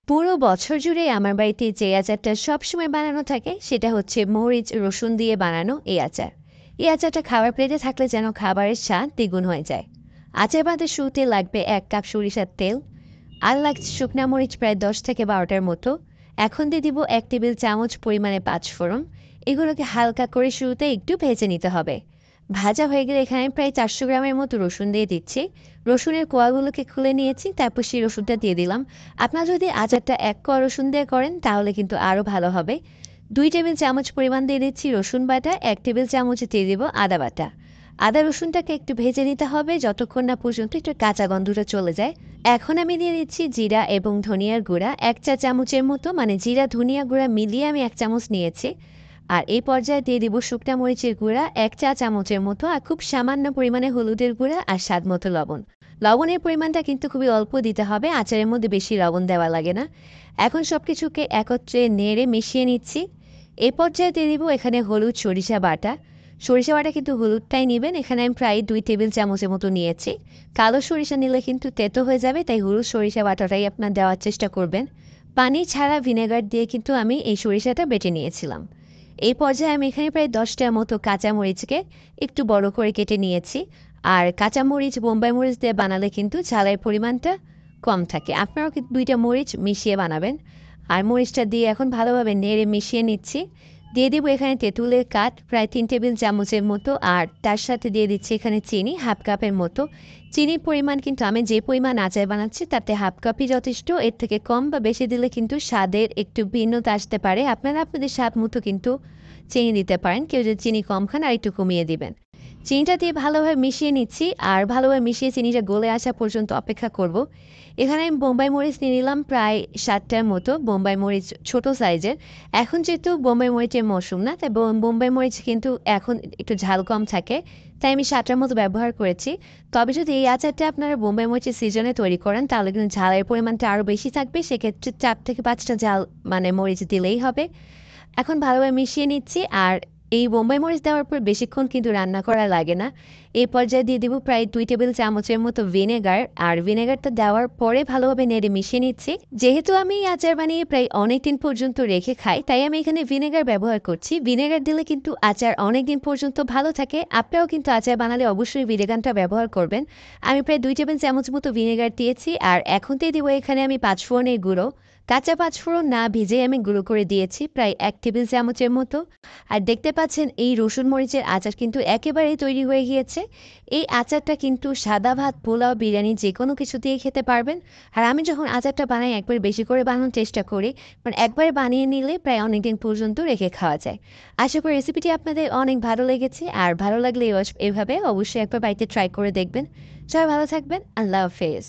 পুরো বছর জুড়ে আমার বাড়িতে যে আচারটা সবসময় বানানো থাকে সেটা হচ্ছে মরিচ রসুন দিয়ে বানানো এই আচার। এই আচারটা খাবার প্লেটে থাকলে যেন খাবারের স্বাদ দ্বিগুণ হয়ে যায়। আচার বানাতে শুরুতে লাগবে 1 কাপ সরিষার তেল, আর লাগছে শুকনা মরিচ প্রায় 10 থেকে 12টার মতো। এখন দিয়ে দিব 1 টেবিল চামচ পরিমাণে পাঁচফোড়ন। এগুলোকে হালকা করে শুরুতে একটু ভেজে নিতে হবে। ভাজা হয়ে গেলে এখানে প্রায় 400 গ্রামের মতো রসুন দিয়ে দিচ্ছি। রসুনের কোয়াগুলোকে খুলে নিয়েছি, তারপর সেই রসুনটা দিয়ে দিলাম। আপনারা যদি আচারটা 1 কোয়া রসুন দিয়ে করেন তাহলে কিন্তু আরও ভালো হবে। 2 টেবিল চামচ পরিমাণ দিয়ে দিচ্ছি রসুন বাটা, 1 টেবিল চামচ দিয়ে দিব আদা বাটা। আদা রসুনটাকে একটু ভেজে নিতে হবে যতক্ষণ না পর্যন্ত একটু কাঁচা গন্ধটা চলে যায়। এখন আমি দিয়ে দিচ্ছি জিরা এবং ধনিয়ার গুঁড়া 1 চা চামচের মতো, মানে জিরা ধনিয়া গুঁড়া মিলিয়ে আমি 1 চামচ নিয়েছি। আর এই পর্যায়ে দিয়ে দিব শুকনা মরিচের গুঁড়া 1 চা চামচের মতো, আর খুব সামান্য পরিমাণে হলুদের গুঁড়া আর স্বাদ মতো লবণ। লবণের পরিমাণটা কিন্তু খুবই অল্প দিতে হবে, আচারের মধ্যে বেশি লবণ দেওয়া লাগে না। এখন সব কিছুকে একত্রে নেড়ে মিশিয়ে নিচ্ছি। এই পর্যায়ে দিয়ে দিব এখানে হলুদ সরিষা বাটা। সরিষা বাটা কিন্তু হলুদটাই নেবেন, এখানে আমি প্রায় 2 টেবিল চামচের মতো নিয়েছি। কালো সরিষা নিলে কিন্তু তেতো হয়ে যাবে, তাই হলুদ সরিষা বাটাটাই আপনার দেওয়ার চেষ্টা করবেন। পানি ছাড়া ভিনেগার দিয়ে কিন্তু আমি এই সরিষাটা বেটে নিয়েছিলাম। এই পর্যায়ে আমি এখানে প্রায় 10টার মতো কাঁচামরিচকে একটু বড় করে কেটে নিয়েছি। আর কাঁচামরিচ বোম্বাই মরিচ দিয়ে বানালে কিন্তু ঝালের পরিমাণটা কম থাকে, আপনারাও কিন্তু 2টা মরিচ মিশিয়ে বানাবেন। আর মরিচটা দিয়ে এখন ভালোভাবে নেড়ে মিশিয়ে নিচ্ছি। দিয়ে দিব এখানে তেঁতুলের কাঠ প্রায় 3 টেবিল চামচের মতো, আর তার সাথে দিয়ে দিচ্ছি এখানে চিনি 1/2 কাপের মতো। চিনির পরিমাণ কিন্তু আমি যে পরিমাণ আচার বানাচ্ছি তাতে 1/2 কাপই যথেষ্ট, এর থেকে কম বা বেশি দিলে কিন্তু স্বাদের একটু ভিন্নতা আসতে পারে। আপনারা আপনাদের স্বাদ মতো কিন্তু চিনি দিতে পারেন, কেউ যদি চিনি কম খান আর একটু কমিয়ে দিবেন। চিনিটা দিয়ে ভালোভাবে মিশিয়ে নিচ্ছি, আর ভালোভাবে মিশিয়ে চিনিটা গলে আসা পর্যন্ত অপেক্ষা করব। এখানে আমি বোম্বাই মরিচ নিয়ে নিলাম প্রায় 7টার মতো, বোম্বাই মরিচ ছোট সাইজের। এখন যেহেতু বোম্বাই মরিচের মৌসুম না, তাই বোম্বাই মরিচ কিন্তু এখন একটু ঝাল কম থাকে, তাই আমি 7টার মতো ব্যবহার করেছি। তবে যদি এই আচারটা আপনারা বোম্বাই মরিচের সিজনে তৈরি করেন তাহলে কিন্তু ঝালের পরিমাণটা আরও বেশি থাকবে, সেক্ষেত্রে 4 থেকে 5টা ঝাল মানে মরিচ দিলেই হবে। এখন ভালোভাবে মিশিয়ে নিচ্ছি, আর এই বোম্বাই মরিচ দেওয়ার পর বেশিক্ষণ কিন্তু রান্না করা লাগে না। এই পর্যায়ে দিয়ে দিব প্রায় 2 টেবিল চামচের মতো ভিনেগার, আর ভিনেগারটা দেওয়ার পরে ভালোভাবে নেড়ে মিশিয়ে নিচ্ছি। যেহেতু আমি এই আচার বানিয়ে প্রায় অনেক দিন পর্যন্ত রেখে খাই, তাই আমি এখানে ভিনেগার ব্যবহার করছি। ভিনেগার দিলে কিন্তু আচার অনেক দিন পর্যন্ত ভালো থাকে। আপনারাও কিন্তু আচার বানালে অবশ্যই ভিনেগারটা ব্যবহার করবেন। আমি প্রায় 2 টেবিল চামচ মতো ভিনেগার দিয়েছি, আর এখন দিয়ে দিব এখানে আমি পাঁচফোড়নের গুঁড়ো। কাঁচা পাঁচফোড়ন না ভেজে আমি গুঁড়ো করে দিয়েছি প্রায় 1 টেবিল চামচের মতো। আর দেখতে পাচ্ছেন এই রসুন মরিচের আচার কিন্তু একেবারেই তৈরি হয়ে গিয়েছে। এই আচারটা কিন্তু সাদা ভাত, পোলাও, বিরিয়ানি যে কোনো কিছু দিয়ে খেতে পারবেন। আর আমি যখন আচারটা বানাই একবার বেশি করে বানানোর চেষ্টা করি, কারণ একবারে বানিয়ে নিলে প্রায় অনেক দিন পর্যন্ত রেখে খাওয়া যায়। আশা করি রেসিপিটি আপনাদের অনেক ভালো লেগেছে, আর ভালো লাগলে এভাবে অবশ্যই একবার বাড়িতে ট্রাই করে দেখবেন। সবাই ভালো থাকবেন, আল্লাহ হাফেজ।